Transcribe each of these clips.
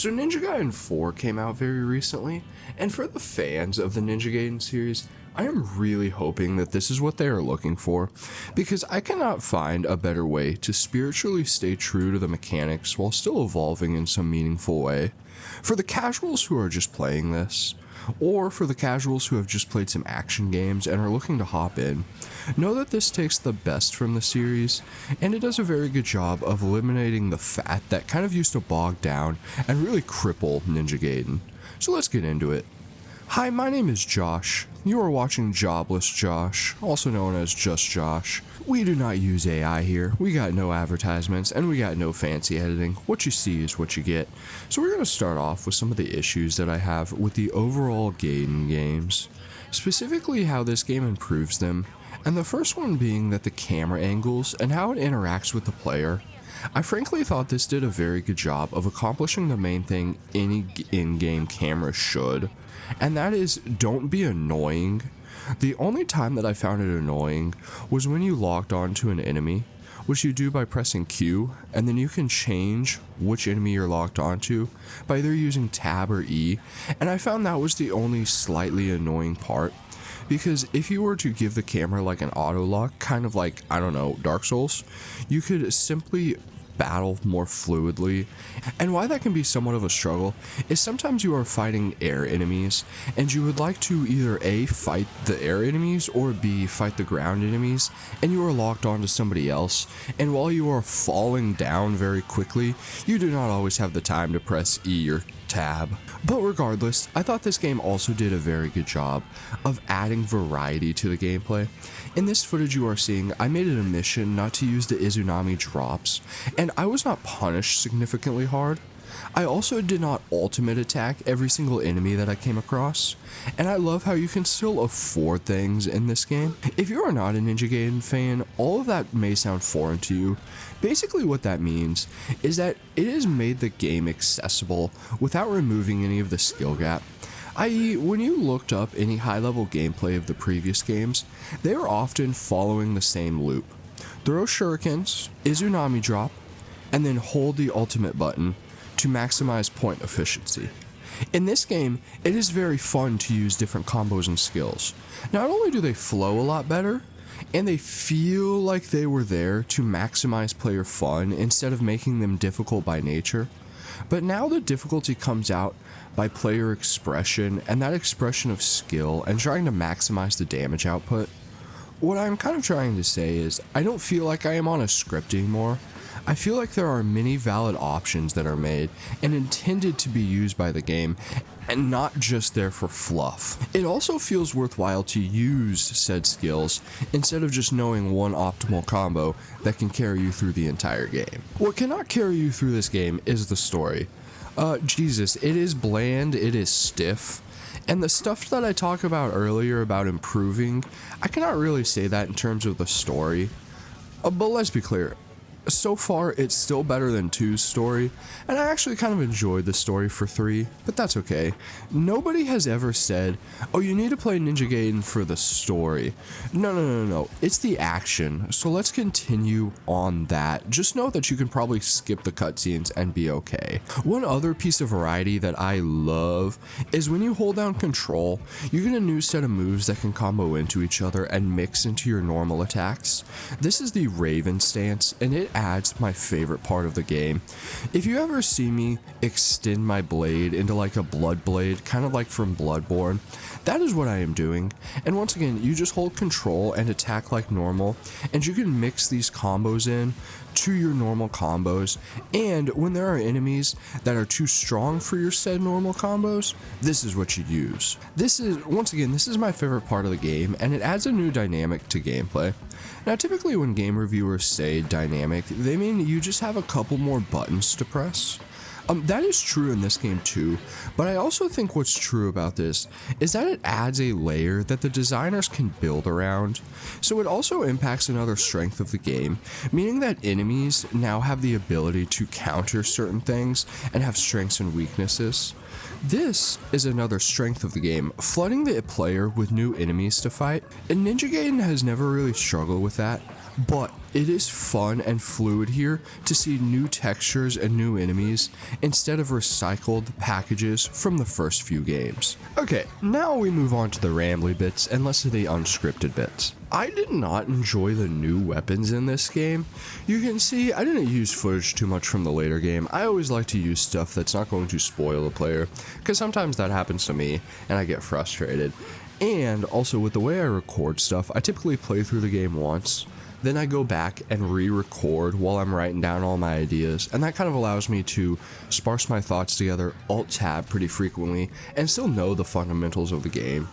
So Ninja Gaiden 4 came out very recently, and for the fans of the Ninja Gaiden series, I am really hoping that this is what they are looking for, because I cannot find a better way to spiritually stay true to the mechanics while still evolving in some meaningful way. For the casuals who are just playing this, or for the casuals who have just played some action games and are looking to hop in, know that this takes the best from the series, and it does a very good job of eliminating the fat that kind of used to bog down and really cripple Ninja Gaiden. So let's get into it. Hi, my name is Josh. You are watching Jobless Josh, also known as Just Josh. We do not use AI here. We got no advertisements and we got no fancy editing. What you see is what you get. So we're going to start off with some of the issues that I have with the overall Gaiden games, specifically how this game improves them, and the first one being that the camera angles and how it interacts with the player. I frankly thought this did a very good job of accomplishing the main thing any in-game camera should, and that is don't be annoying. The only time that I found it annoying was when you locked onto an enemy, which you do by pressing Q, and then you can change which enemy you're locked onto by either using Tab or E, and I found that was the only slightly annoying part. Because if you were to give the camera like an auto lock, kind of like, I don't know, Dark Souls, you could simply battle more fluidly. And why that can be somewhat of a struggle is sometimes you are fighting air enemies and you would like to either A, fight the air enemies, or B, fight the ground enemies, and you are locked onto somebody else, and while you are falling down very quickly, you do not always have the time to press E or Tab. But regardless, I thought this game also did a very good job of adding variety to the gameplay. In this footage you are seeing, I made it a mission not to use the Izunami drops, and I was not punished significantly hard. I also did not ultimate attack every single enemy that I came across, and I love how you can still afford things in this game. If you are not a Ninja Gaiden fan, all of that may sound foreign to you. Basically what that means is that it has made the game accessible without removing any of the skill gap. I.e., when you looked up any high-level gameplay of the previous games, they are often following the same loop. Throw shurikens, Izunami drop, and then hold the ultimate button to maximize point efficiency. In this game, it is very fun to use different combos and skills. Not only do they flow a lot better, and they feel like they were there to maximize player fun instead of making them difficult by nature, but now the difficulty comes out by player expression, and that expression of skill and trying to maximize the damage output. What I'm kind of trying to say is, I don't feel like I am on a script anymore. I feel like there are many valid options that are made and intended to be used by the game, and not just there for fluff. It also feels worthwhile to use said skills instead of just knowing one optimal combo that can carry you through the entire game. What cannot carry you through this game is the story. Jesus, it is bland, it is stiff. And the stuff that I talked about earlier about improving, I cannot really say that in terms of the story. But let's be clear. So far, it's still better than 2's story, and I actually kind of enjoyed the story for 3, but that's okay. Nobody has ever said, oh, you need to play Ninja Gaiden for the story. No, it's the action, so let's continue on that. Just know that you can probably skip the cutscenes and be okay. One other piece of variety that I love is when you hold down control, you get a new set of moves that can combo into each other and mix into your normal attacks. This is the Raven stance, and it adds my favorite part of the game. If you ever see me extend my blade into like a blood blade, kind of like from Bloodborne, that is what I am doing. And once again, you just hold control and attack like normal, and you can mix these combos in to your normal combos, and when there are enemies that are too strong for your said normal combos, this is what you use. This is my favorite part of the game, and it adds a new dynamic to gameplay. Now typically when game reviewers say dynamic, they mean you just have a couple more buttons to press. That is true in this game too, but I also think what's true about this is that it adds a layer that the designers can build around. So it also impacts another strength of the game, meaning that enemies now have the ability to counter certain things and have strengths and weaknesses. This is another strength of the game, flooding the player with new enemies to fight, and Ninja Gaiden has never really struggled with that, but it is fun and fluid here to see new textures and new enemies instead of recycled packages from the first few games. Okay, now we move on to the rambly bits and less of the unscripted bits. I did not enjoy the new weapons in this game. You can see I didn't use footage too much from the later game. I always like to use stuff that's not going to spoil the player, because sometimes that happens to me and I get frustrated. And also with the way I record stuff, I typically play through the game once, then I go back and re-record while I'm writing down all my ideas, and that kind of allows me to sparse my thoughts together, alt-tab pretty frequently, and still know the fundamentals of the game.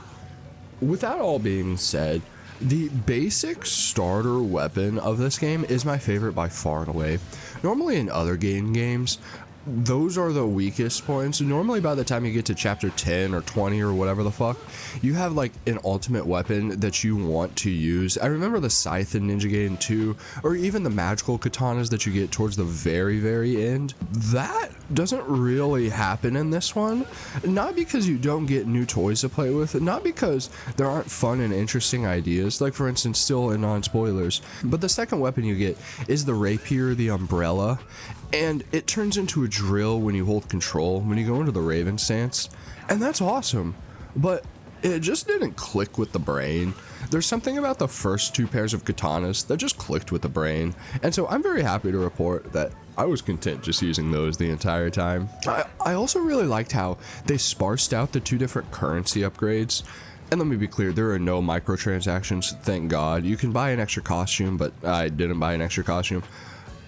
With that all being said, the basic starter weapon of this game is my favorite by far and away. Normally in other Gaiden games, those are the weakest points. Normally by the time you get to chapter 10 or 20 or whatever the fuck, you have like an ultimate weapon that you want to use. I remember the scythe in Ninja Gaiden 2, or even the magical katanas that you get towards the very end. That doesn't really happen in this one. Not because you don't get new toys to play with, not because there aren't fun and interesting ideas, like for instance, still in non-spoilers, but the second weapon you get is the rapier, the umbrella, and it turns into a drill when you hold control, when you go into the Raven stance, and that's awesome, but it just didn't click with the brain. There's something about the first two pairs of katanas that just clicked with the brain, and so I'm very happy to report that I was content just using those the entire time. I also really liked how they sparsed out the two different currency upgrades. And let me be clear, there are no microtransactions, thank God. You can buy an extra costume, but I didn't buy an extra costume.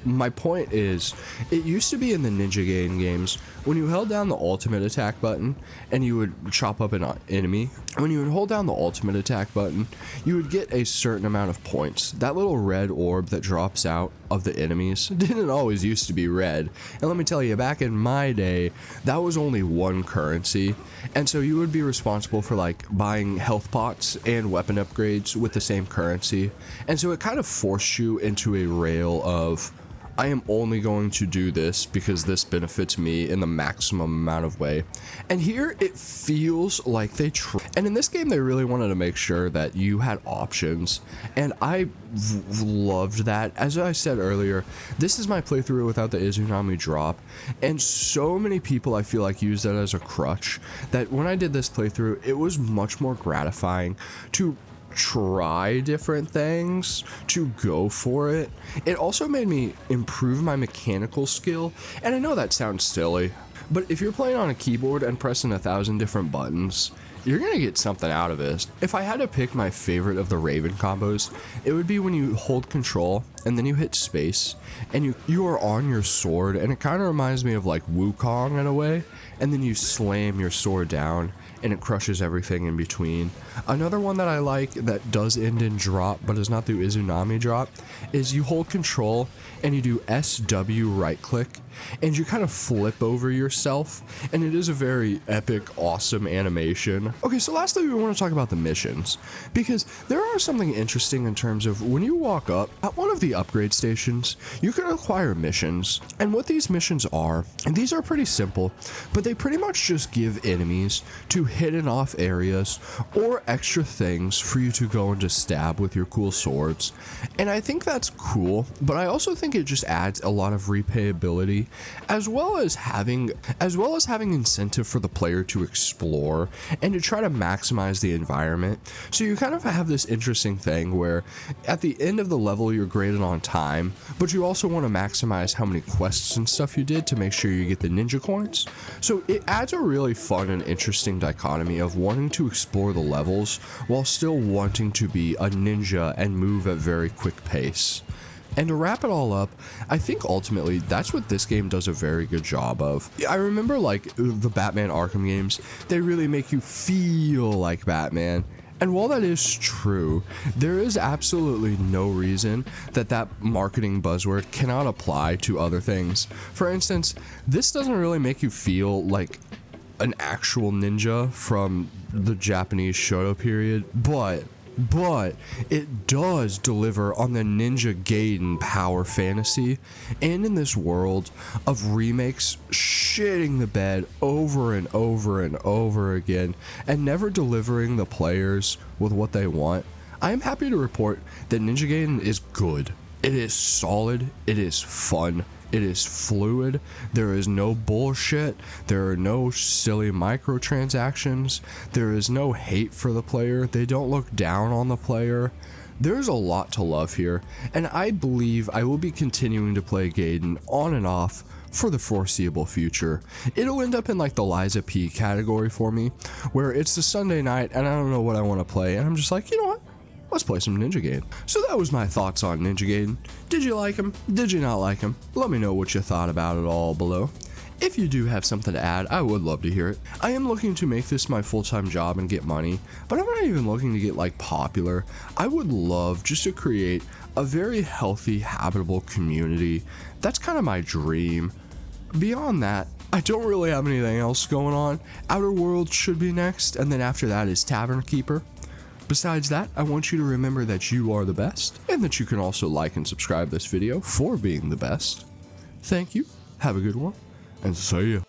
My point is, it used to be in the Ninja Gaiden games, when you held down the ultimate attack button and you would chop up an enemy, when you would hold down the ultimate attack button, you would get a certain amount of points. That little red orb that drops out of the enemies didn't always used to be red. And let me tell you, back in my day, that was only one currency. And so you would be responsible for like buying health pots and weapon upgrades with the same currency. And so it kind of forced you into a rail of, I am only going to do this because this benefits me in the maximum amount of way. And here it feels like they and in this game they really wanted to make sure that you had options, and I loved that. As I said earlier, this is my playthrough without the Izunami drop, and so many people I feel like use that as a crutch that when I did this playthrough it was much more gratifying to try different things, to go for it. It also made me improve my mechanical skill, and I know that sounds silly, but if you're playing on a keyboard and pressing 1,000 different buttons, you're gonna get something out of this. If I had to pick my favorite of the Raven combos, it would be when you hold control and then you hit space and you are on your sword, and it kind of reminds me of like Wukong in a way, and then you slam your sword down and it crushes everything in between. Another one that I like that does end in drop but is not through Izunami drop is you hold control and you do SW right click and you kind of flip over yourself, and it is a very epic, awesome animation. Okay, so lastly we want to talk about the missions, because there are something interesting in terms of when you walk up at one of the upgrade stations, you can acquire missions, and what these missions are, and these are pretty simple, but they pretty much just give enemies to hidden off areas or extra things for you to go and just stab with your cool swords. And I think that's cool, but I also think it just adds a lot of replayability, as well as having incentive for the player to explore and to try to maximize the environment. So you kind of have this interesting thing where at the end of the level you're graded on time, but you also want to maximize how many quests and stuff you did to make sure you get the ninja coins. So it adds a really fun and interesting dichotomy of wanting to explore the levels while still wanting to be a ninja and move at very quick pace. And to wrap it all up, I think ultimately that's what this game does a very good job of. I remember like the Batman Arkham games, they really make you feel like Batman. And while that is true, there is absolutely no reason that marketing buzzword cannot apply to other things. For instance, this doesn't really make you feel like an actual ninja from the Japanese Shoto period, but it does deliver on the Ninja Gaiden power fantasy, and in this world of remakes shitting the bed over and over and over again and never delivering the players with what they want. I am happy to report that Ninja Gaiden is good. It is solid, it is fun, it is fluid, there is no bullshit, there are no silly microtransactions, there is no hate for the player, they don't look down on the player. There's a lot to love here, and I believe I will be continuing to play Gaiden on and off for the foreseeable future. It'll end up in like the Liza P category for me, where it's the Sunday night and I don't know what I want to play, and I'm just like, you know what? Let's play some Ninja Gaiden. So that was my thoughts on Ninja Gaiden. Did you like him? Did you not like him? Let me know what you thought about it all below. If you do have something to add, I would love to hear it. I am looking to make this my full-time job and get money, but I'm not even looking to get like popular. I would love just to create a very healthy, habitable community. That's kind of my dream. Beyond that, I don't really have anything else going on. Outer Worlds should be next, and then after that is Tavern Keeper. Besides that, I want you to remember that you are the best, and that you can also like and subscribe this video for being the best. Thank you, have a good one, and see ya.